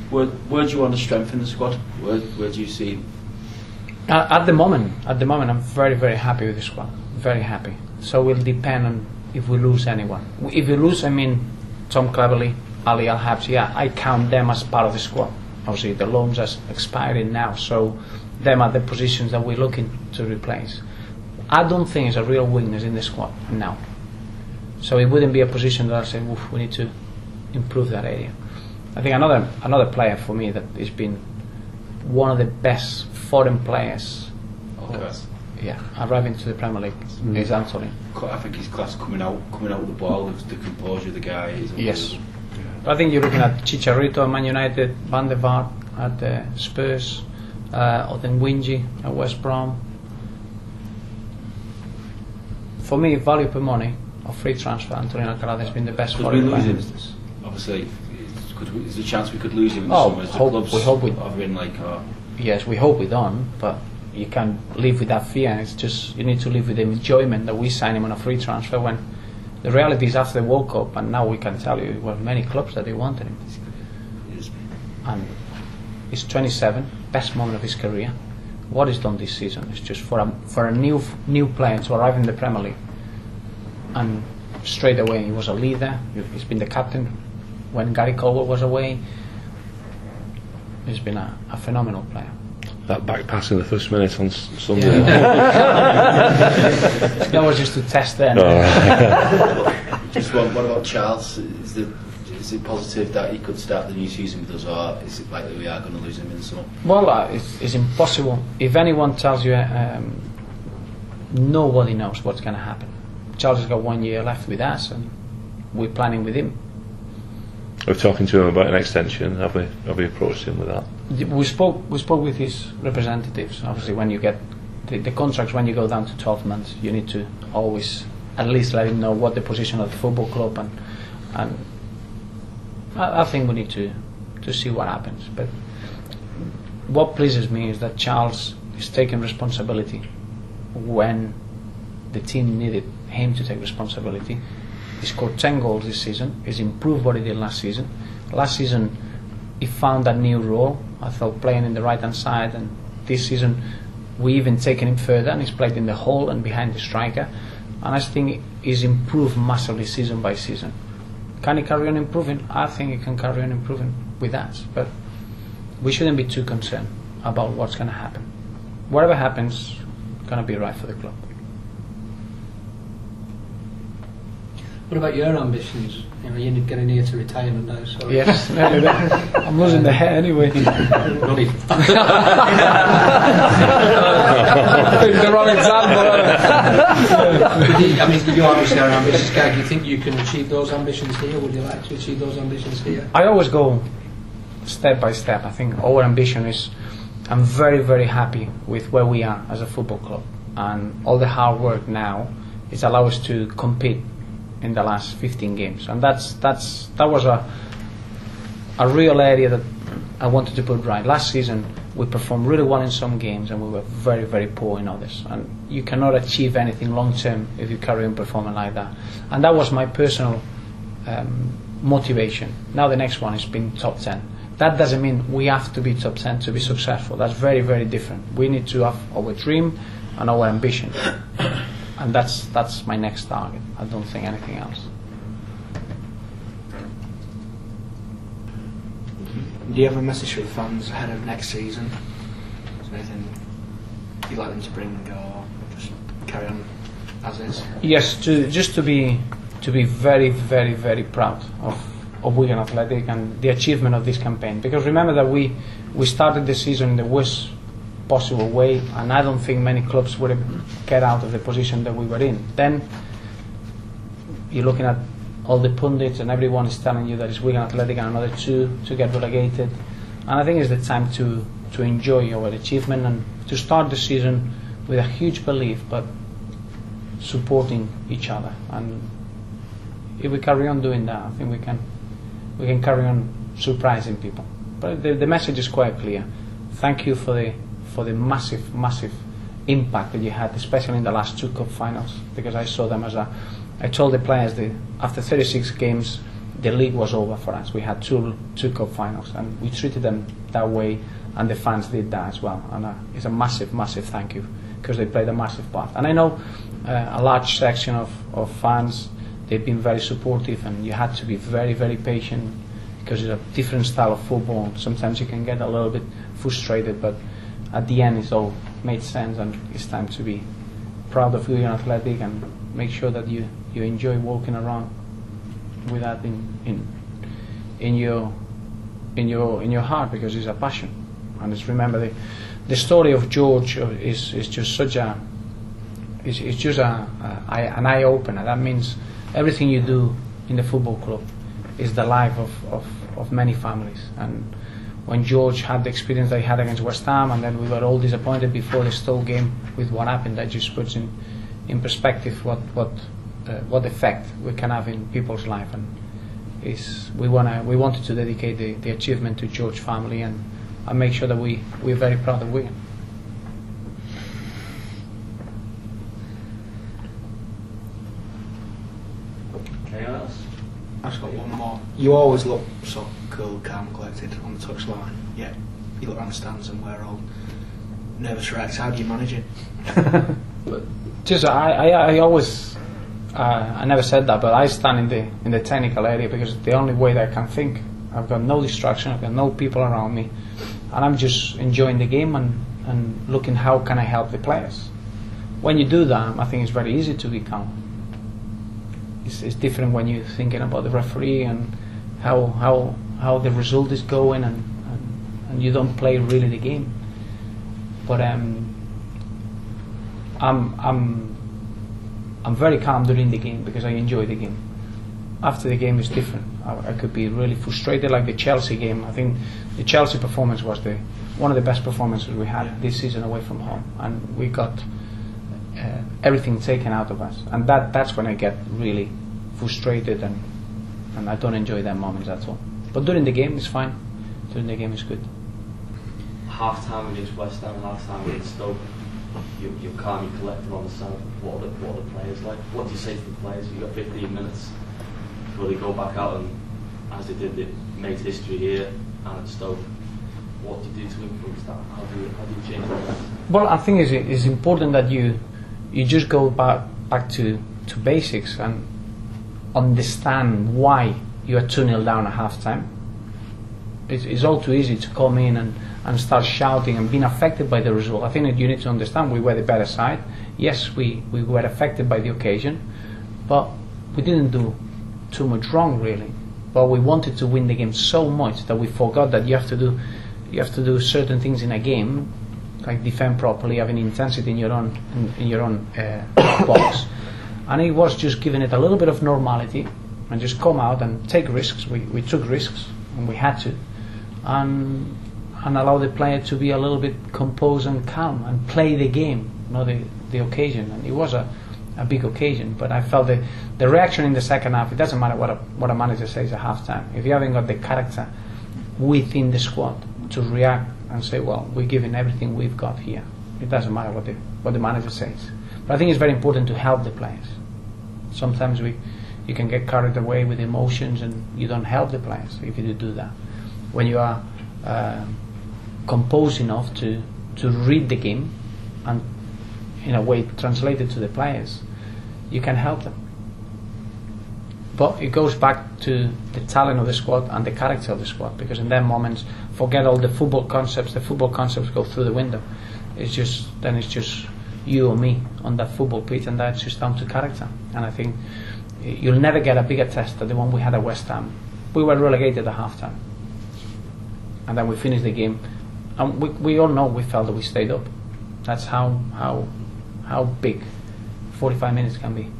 Where do you want to strengthen the squad? Where do you see? At the moment, I'm very, very happy with the squad. Very happy. So it will depend on if we lose anyone. If we lose, I mean, Tom Cleverley, Ali Al-Habsi, yeah, I count them as part of the squad. Obviously, the loans are expiring now, so them are the positions that we're looking to replace. I don't think it's a real weakness in the squad now. So it wouldn't be a position that I say, oof, we need to improve that area. I think another player for me that has been one of the best foreign players arriving to the Premier League is Anthony. I think his class coming out with the ball, the composure of the guy is yes. I think you're looking at Chicharito at Man United, Van der Vaart at Spurs, Odenwinji at West Brom. For me, value per money or free transfer, Anthony Alcalá has been the best foreign player. Obviously, there's a chance we could lose him in we hope we yes, we hope we don't, but you can't live with that fear. It's just you need to live with the enjoyment that we sign him on a free transfer when the reality is after the World Cup, and now we can tell you there were many clubs that they wanted him. And he's 27, best moment of his career. What he's done this season is just for a new player to arrive in the Premier League, and straight away he was a leader. He's been the captain when Gary Caldwell was away. He's been a phenomenal player. That back pass in the first minute on Sunday. That was just to test then. Just what about Charles? Is it positive that he could start the new season with us, or is it likely we are going to lose him in the summer? Well, it's impossible. If anyone tells you, nobody knows what's going to happen. Charles has got 1 year left with us, and we're planning with him. We're talking to him about an extension. Have we approached him with that? We spoke with his representatives. Obviously, when you get the contracts, when you go down to 12 months, you need to always at least let him know what the position of the football club, and I think we need to see what happens. But what pleases me is that Charles is taking responsibility when the team needed him to take responsibility. He scored 10 goals this season. He's improved what he did last season. Last season, he found a new role. I thought playing in the right-hand side, and this season we even taken him further, and he's played in the hole and behind the striker. And I think he's improved massively season by season. Can he carry on improving? I think he can carry on improving with us, but we shouldn't be too concerned about what's going to happen. Whatever happens, it's going to be right for the club. What about your ambitions? You know, you're getting near to retirement now, so... Yes, I'm losing the hair anyway. The wrong example. I mean, you obviously are an ambitious guy. Do you think you can achieve those ambitions here? Would you like to achieve those ambitions here? I always go step by step. I think our ambition is... I'm very, very happy with where we are as a football club. And all the hard work now is allow us to compete in the last 15 games, and that was a real area that I wanted to put right. Last season we performed really well in some games, and we were very, very poor in others, and you cannot achieve anything long term if you carry on performing like that. And that was my personal motivation. Now the next one is being top 10. That doesn't mean we have to be top 10 to be successful. That's very, very different. We need to have our dream and our ambition. And that's my next target. I don't think anything else. Do you have a message for the fans ahead of next season? Is there anything you'd like them to bring, or just carry on as is? Yes, to be very, very, very proud of Wigan Athletic and the achievement of this campaign. Because remember that we started the season in the worst possible way, and I don't think many clubs would have get out of the position that we were in. Then you're looking at all the pundits, and everyone is telling you that it's Wigan Athletic and another 2 to get relegated. And I think it's the time to enjoy our achievement and to start the season with a huge belief, but supporting each other. And if we carry on doing that, I think we can carry on surprising people. But the message is quite clear. Thank you for the massive impact that you had, especially in the last 2 cup finals, because I saw them as I told the players that after 36 games the league was over for us. We had two cup finals, and we treated them that way, and the fans did that as well. And it's a massive, massive thank you, because they played a massive part. And I know a large section of fans, they've been very supportive, and you had to be very, very patient, because it's a different style of football. Sometimes you can get a little bit frustrated, but at the end it's all made sense, and it's time to be proud of Wigan Athletic and make sure that you enjoy walking around with that in your heart, because it's a passion. And just remember the story of George is just such an eye opener. That means everything you do in the football club is the life of many families. And when George had the experience that he had against West Ham, and then we were all disappointed before the Stoke game with what happened, that just puts in perspective what effect we can have in people's life. And we wanted to dedicate the achievement to George's family, and make sure that we're very proud of Wigan. Anyone else? I've just got one more. You always look so cool, calm, collected on the touchline. Yeah, you look around the stands and we're all nervous wrecks. How do you manage it? Just I always I never said that, but I stand in the technical area because it's the only way that I can think. I've got no distraction. I've got no people around me, and I'm just enjoying the game and looking how can I help the players. When you do that, I think it's very easy to be calm. It's different when you're thinking about the referee and how the result is going, and you don't play really the game. But I'm very calm during the game because I enjoy the game. After the game is different. I could be really frustrated, like the Chelsea game. I think the Chelsea performance was one of the best performances we had this season away from home, and we got everything taken out of us, and that's when I get really frustrated, and I don't enjoy that moments at all. But during the game it's fine. During the game is good. Half time against West Ham, half time against Stoke. You're calm, you're collected on the side. What are the players like? What do you say to the players? You've got 15 minutes before they go back out, and as they did, they made history here and at Stoke. What do you do to improve that? How do you change that? Well, I think it's important that you just go back to basics and understand why you are 2-0 down at half time. It's all too easy to come in and start shouting and being affected by the result. I think that you need to understand we were the better side. Yes, we were affected by the occasion, but we didn't do too much wrong really. But we wanted to win the game so much that we forgot that you have to do certain things in a game, like defend properly, having intensity in your own box. And it was just giving it a little bit of normality and just come out and take risks. We took risks, and we had to, and allow the player to be a little bit composed and calm and play the game, not the occasion. And it was a big occasion, but I felt the reaction in the second half. It doesn't matter what a manager says at half time. If you haven't got the character within the squad to react and say, well, we're giving everything we've got here, it doesn't matter what the manager says. But I think it's very important to help the players. Sometimes you can get carried away with emotions and you don't help the players if you do that. When you are composed enough to read the game and in a way translate it to the players, you can help them. But it goes back to the talent of the squad and the character of the squad, because in that moments, forget all the football concepts go through the window. It's just you or me on that football pitch, and that's just down to character. And I think you'll never get a bigger test than the one we had at West Ham. We were relegated at half time, and then we finished the game, and we all know we felt that we stayed up. That's how big 45 minutes can be.